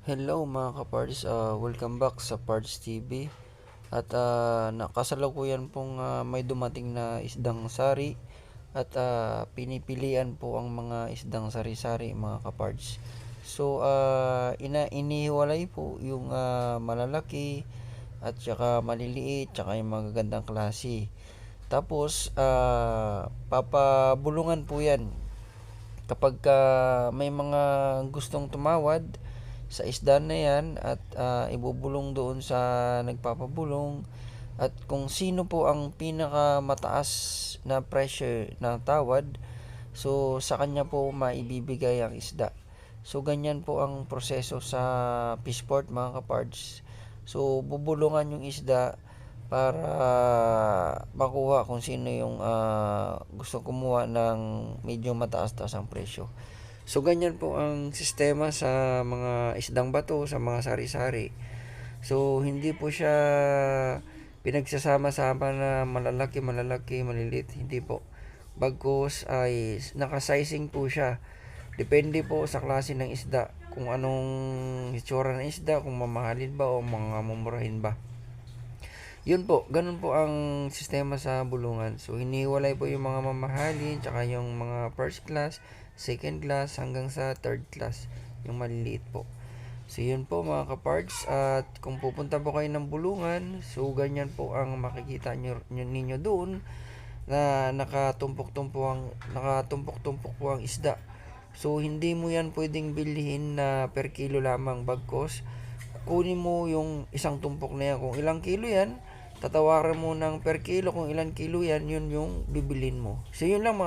Hello mga kapards, welcome back sa Pards TV. At nakasalukuyan pong may dumating na isdang sari at pinipilian po ang mga isdang sari-sari mga kapards. So inihiwalay po yung malalaki at saka maliliit tsaka yung magagandang klase. Tapos papabulungan po yan kapag may mga gustong tumawad sa isda na yan at ibubulong doon sa nagpapabulong, at kung sino po ang pinaka mataas na pressure na tawad, so sa kanya po maibibigay ang isda. So ganyan po ang proseso sa fishport mga kapards. So bubulungan yung isda para makuha kung sino yung gusto kumuha ng medyo mataas-taas ang presyo. So ganyan po ang sistema sa mga isdang bato, sa mga sari-sari. So hindi po siya pinagsasama-sama na malalaki, maliliit, hindi po. Bagkus ay nakasizing po siya. Depende po sa klase ng isda, kung anong itsura ng isda, kung mamahalin ba o mga mumurahin ba. Yun po, ganun po ang sistema sa bulungan. So hiniwalay po yung mga mamahalin, tsaka yung mga first class, second class, hanggang sa third class, yung maliliit po. So yun po mga kapards, at kung pupunta po kayo ng bulungan, so ganyan po ang makikita ninyo doon, na nakatumpok-tumpok po ang isda. So hindi mo yan pwedeng bilhin na per kilo lamang, bagkos kunin mo yung isang tumpok na yan. Kung ilang kilo yan, tatawaran mo ng per kilo. Kung ilang kilo yan, yun yung bibilin mo. So yun lang mga